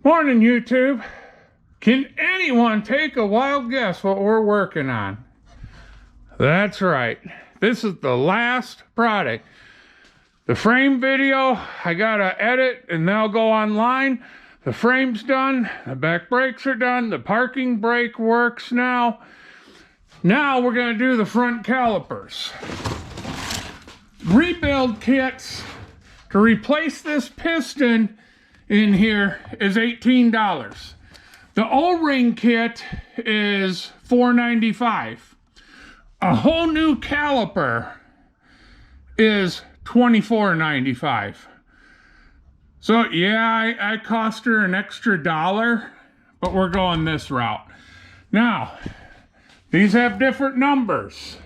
Morning, YouTube. Can anyone take a wild guess what we're working on? That's right. This is the last product. The frame video, I gotta edit and they'll go online. The frame's done. The back brakes are done. The parking brake works now. Now we're gonna do the front calipers. Rebuild kits to replace this piston in here is $18. The O-ring kit is $4.95. A whole new caliper is $24.95. So yeah, I cost her an extra $1, but we're going this route. Now, these have different numbers.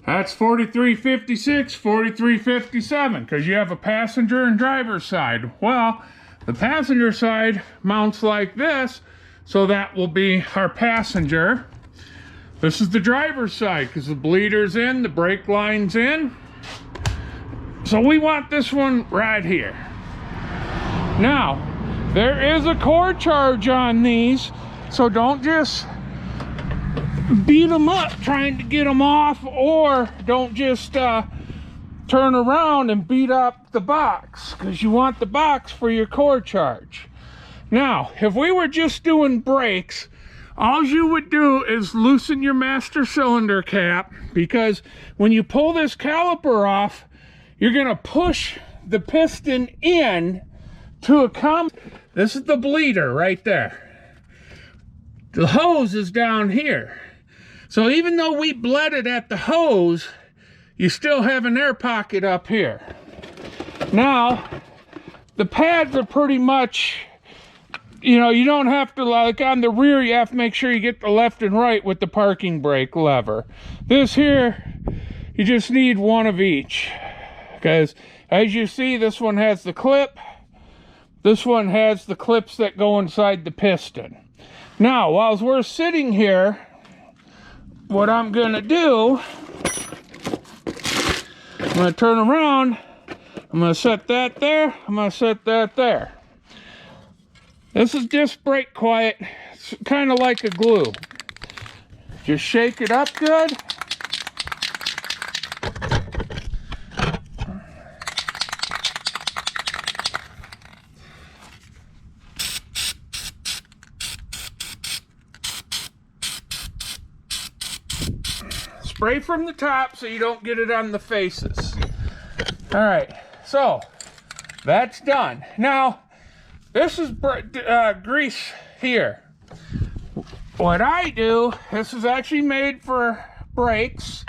That's 4356, 4357, because you have a passenger and driver's side. Well, the passenger side mounts like this, so that will be our passenger. This is the driver's side, because the bleeder's in, the brake line's in. So we want this one right here. Now, there is a core charge on these, so don't just beat them up trying to get them off, or don't just turn around and beat up the box, because you want the box for your core charge. Now, if we were just doing brakes, all you would do is loosen your master cylinder cap, because when you pull this caliper off, you're going to push the piston in to a This is the bleeder right there. The hose is down here. So even though we bled it at the hose, you still have an air pocket up here. Now, the pads are pretty much, you know, you don't have to, like on the rear, you have to make sure you get the left and right with the parking brake lever. This here, you just need one of each. Because as you see, this one has the clip. This one has the clips that go inside the piston. Now, while we're sitting here, what I'm going to do, I'm going to turn around, I'm going to set that there, I'm going to set that there. This is disc brake quiet. It's kind of like a glue. Just shake it up good. Spray from the top so you don't get it on the faces. All right, so that's done. Now, this is grease here. What I do, this is actually made for brakes.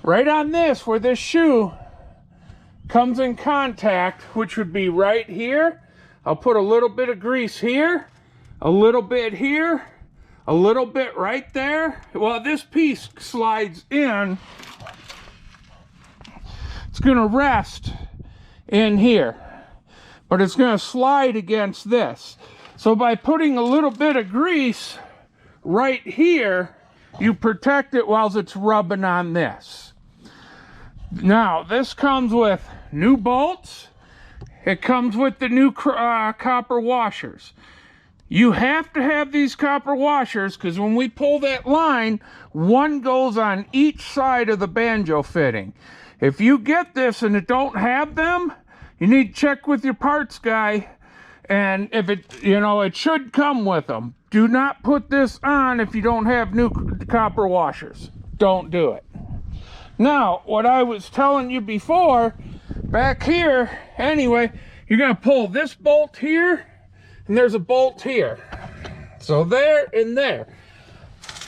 Right on this, where this shoe comes in contact, which would be right here, I'll put a little bit of grease here, a little bit here, a little bit right there. Well, this piece slides in. It's going to rest in here, but it's going to slide against this. So by putting a little bit of grease right here, you protect it while it's rubbing on this. Now, this comes with new bolts. It comes with the new copper washers. You have to have these copper washers, because when we pull that line, one goes on each side of the banjo fitting. If you get this and it don't have them, you need to check with your parts guy, and if it, you know, it should come with them. Do not put this on if you don't have new copper washers. Don't do it. Now, what I was telling you before, back here, anyway, you're going to pull this bolt here, and there's a bolt here. So there and there.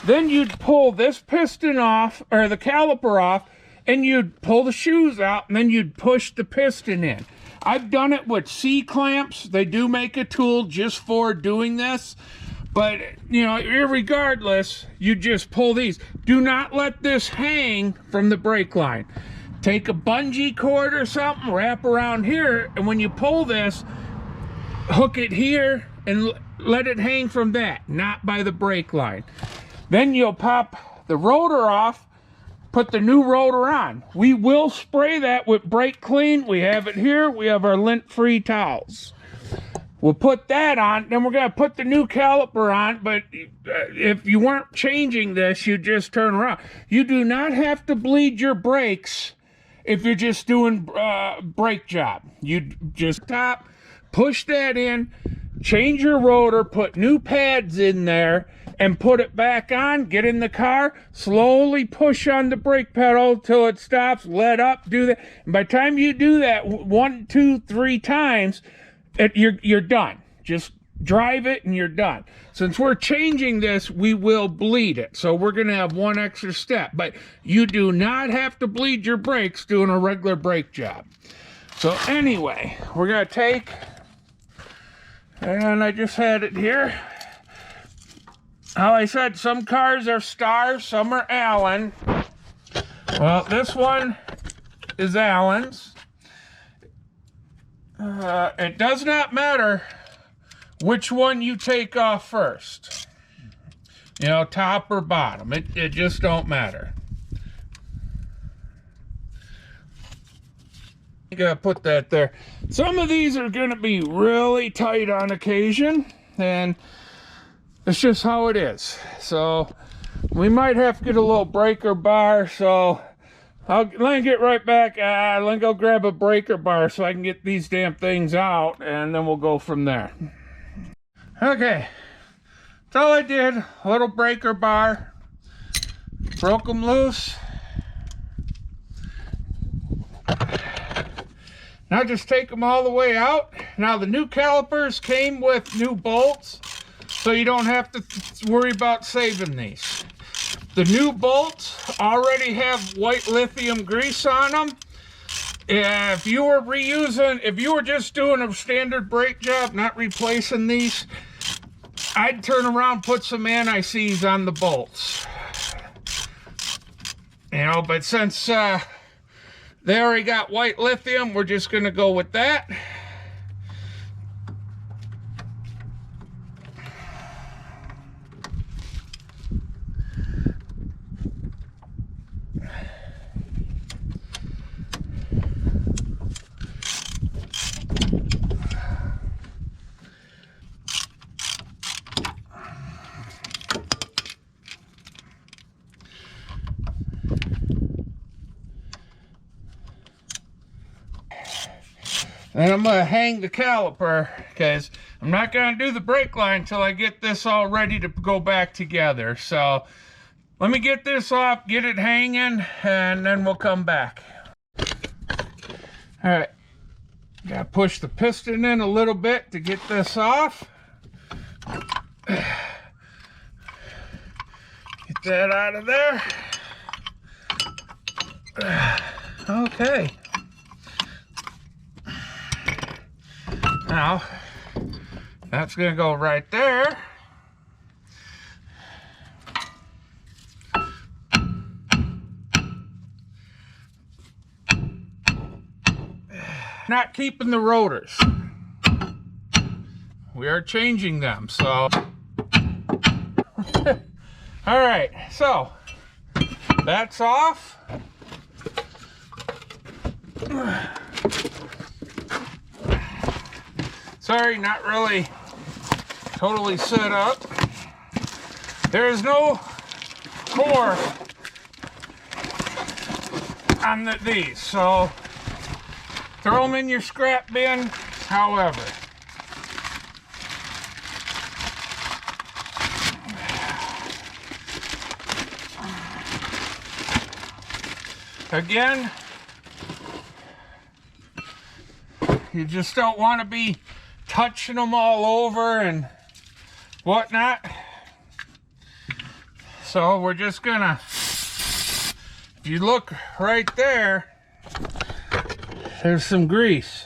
Then you'd pull this piston off, or the caliper off, and you'd pull the shoes out, and then you'd push the piston in. I've done it with C-clamps. They do make a tool just for doing this. But, you know, irregardless, you just pull these. Do not let this hang from the brake line. Take a bungee cord or something, wrap around here, and when you pull this, hook it here and let it hang from that, not by the brake line. Then you'll pop the rotor off, put the new rotor on. We will spray that with brake clean. We have it here. We have our lint-free towels. We'll put that on, then we're going to put the new caliper on, but if you weren't changing this, you just turn around. You do not have to bleed your brakes if you're just doing brake job. You just push that in, change your rotor, put new pads in there, and put it back on, get in the car, slowly push on the brake pedal till it stops, let up, do that. And by the time you do that 1, 2, 3 times, you're done. Just drive it and you're done. Since we're changing this, we will bleed it. So we're going to have one extra step. But you do not have to bleed your brakes doing a regular brake job. So anyway, we're going to take, and I just had it here. How I said, some cars are Stars, some are Allen. Well, this one is Allen's. It does not matter which one you take off first. You know, top or bottom. It just don't matter. You gotta put that there. Some of these are gonna be really tight on occasion, and it's just how it is. So we might have to get a little breaker bar. So let me get right back. Let me go grab a breaker bar so I can get these damn things out, and then we'll go from there. Okay, that's all I did. A little breaker bar. Broke them loose. Now just take them all the way out. Now the new calipers came with new bolts, so you don't have to worry about saving these. The new bolts already have white lithium grease on them. If you were if you were just doing a standard brake job, not replacing these, I'd turn around, put some anti-seize on the bolts. You know, but since they already got white lithium, we're just going to go with that. And I'm going to hang the caliper because I'm not going to do the brake line until I get this all ready to go back together. So let me get this off, get it hanging, and then we'll come back. All right, got to push the piston in a little bit to get this off. Get that out of there. Okay. Now, that's going to go right there. Not keeping the rotors. We are changing them, so. All right, so that's off. Sorry, not really totally set up. There is no core on these, so throw them in your scrap bin, however. Again, you just don't want to be touching them all over and whatnot. So we're just gonna, if you look right there, there's some grease.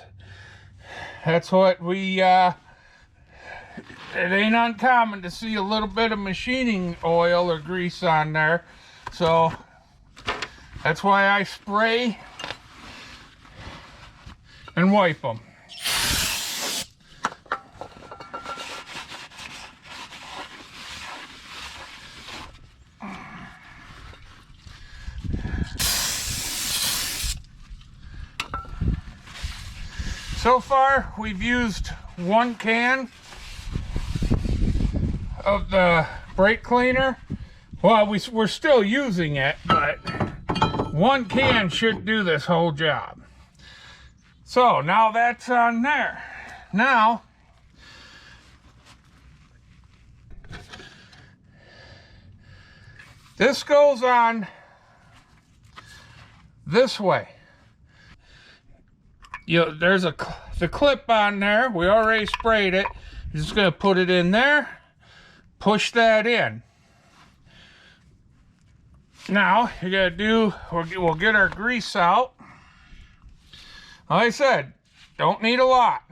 That's what we, it ain't uncommon to see a little bit of machining oil or grease on there. So that's why I spray and wipe them. So far, we've used 1 can of the brake cleaner. Well, we're still using it, but 1 can should do this whole job. So now that's on there. Now, this goes on this way. There's the clip on there. We already sprayed it. You're just gonna put it in there, push that in. Now you gotta do, we'll get our grease out. Like I said, don't need a lot.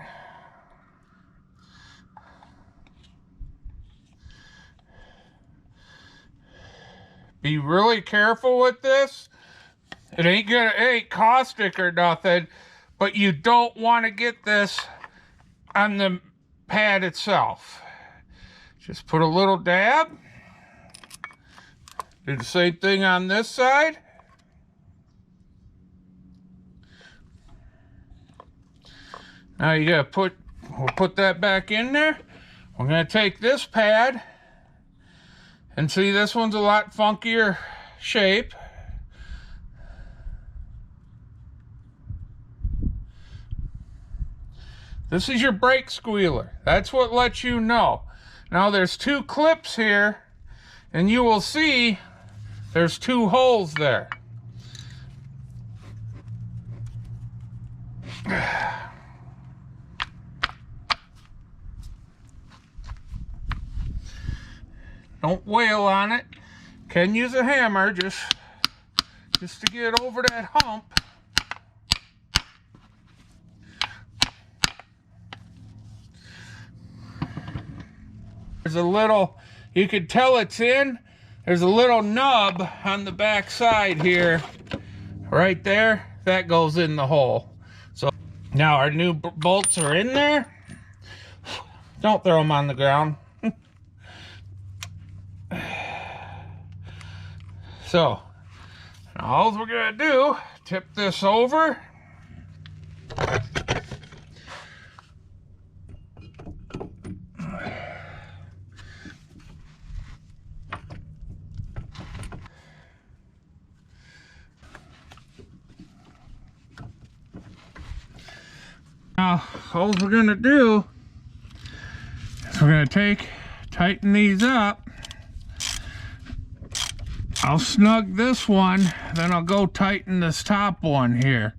Be really careful with this. It ain't caustic or nothing, but you don't want to get this on the pad itself. Just put a little dab. Do the same thing on this side. Now you gotta we'll put that back in there. We're gonna take this pad, and see, this one's a lot funkier shape. This is your brake squealer. That's what lets you know. Now there's 2 clips here, and you will see there's 2 holes there. Don't wail on it. Can use a hammer just to get over that hump. There's a little, you can tell it's in. There's a little nub on the back side here, right there. That goes in the hole. So now our new bolts are in there. Don't throw them on the ground. So all we're gonna do, tip this over. Now, all we're gonna do is we're gonna tighten these up. I'll snug this one, then I'll go tighten this top one here.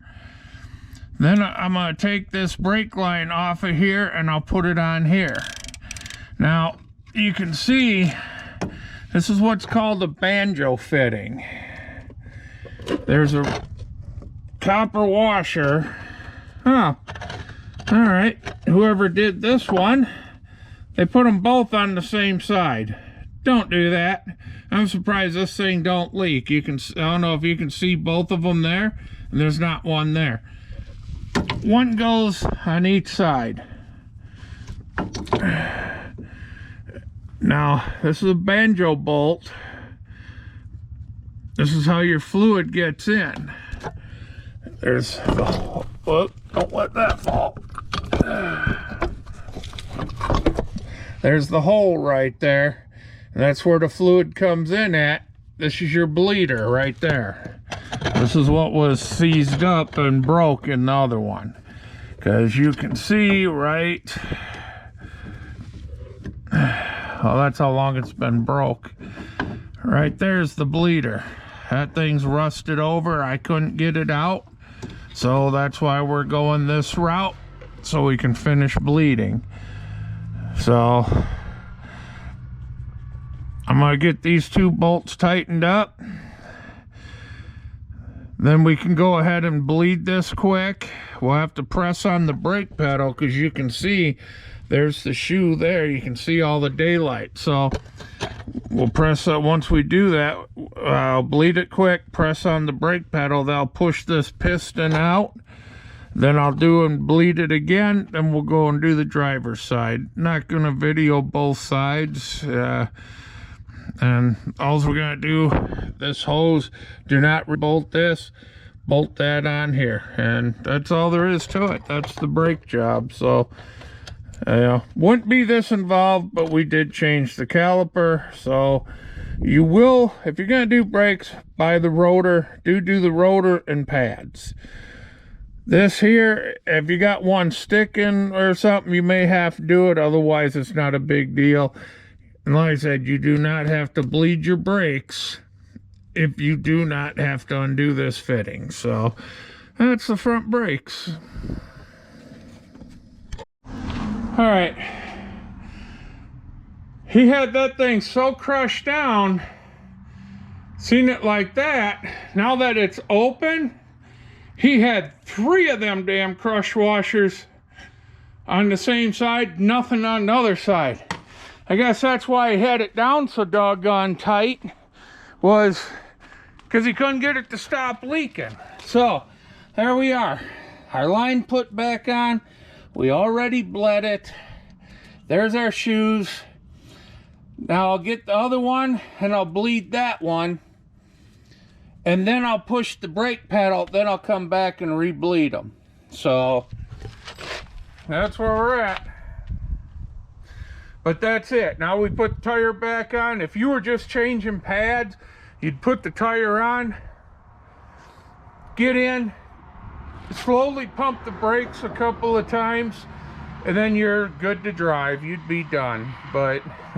Then I'm gonna take this brake line off of here and I'll put it on here. Now, you can see, this is what's called a banjo fitting. There's a copper washer. Huh. All right, whoever did this one, they put them both on the same side. Don't do that. I'm surprised this thing don't leak. I don't know if you can see both of them there, and there's not one there. One goes on each side. Now, this is a banjo bolt. This is how your fluid gets in. There's the hole. Whoop, don't let that fall. There's the hole right there. And that's where the fluid comes in at. This is your bleeder right there. This is what was seized up and broke in the other one. Because you can see right... Well, that's how long it's been broke. Right there's the bleeder. That thing's rusted over. I couldn't get it out. So that's why we're going this route, so we can finish bleeding. So I'm gonna get these 2 bolts tightened up. Then we can go ahead and bleed this quick. We'll have to press on the brake pedal because you can see there's the shoe there. You can see all the daylight. So we'll press it. Once we do that, I'll bleed it quick, press on the brake pedal. That'll push this piston out. Then I'll do and bleed it again. Then we'll go and do the driver's side. Not gonna video both sides. And all we're gonna do, this hose, do not bolt this, bolt that on here. And that's all there is to it. That's the brake job. So Wouldn't be this involved, but we did change the caliper. So you will, if you're gonna do brakes, buy the rotor. Do the rotor and pads. This here, if you got one sticking or something, you may have to do it. Otherwise, it's not a big deal. And like I said, you do not have to bleed your brakes if you do not have to undo this fitting. So that's the front brakes. All right. He had that thing so crushed down, seen it like that. Now that it's open, he had 3 of them damn crush washers on the same side, nothing on the other side. I guess that's why he had it down so doggone tight, was because he couldn't get it to stop leaking. So there we are. Our line put back on. We already bled it. There's our shoes. Now I'll get the other one and I'll bleed that one. And then I'll push the brake pedal, then I'll come back and re-bleed them. So that's where we're at. But that's it. Now we put the tire back on. If you were just changing pads, you'd put the tire on, get in, slowly pump the brakes a couple of times, and then you're good to drive. You'd be done. But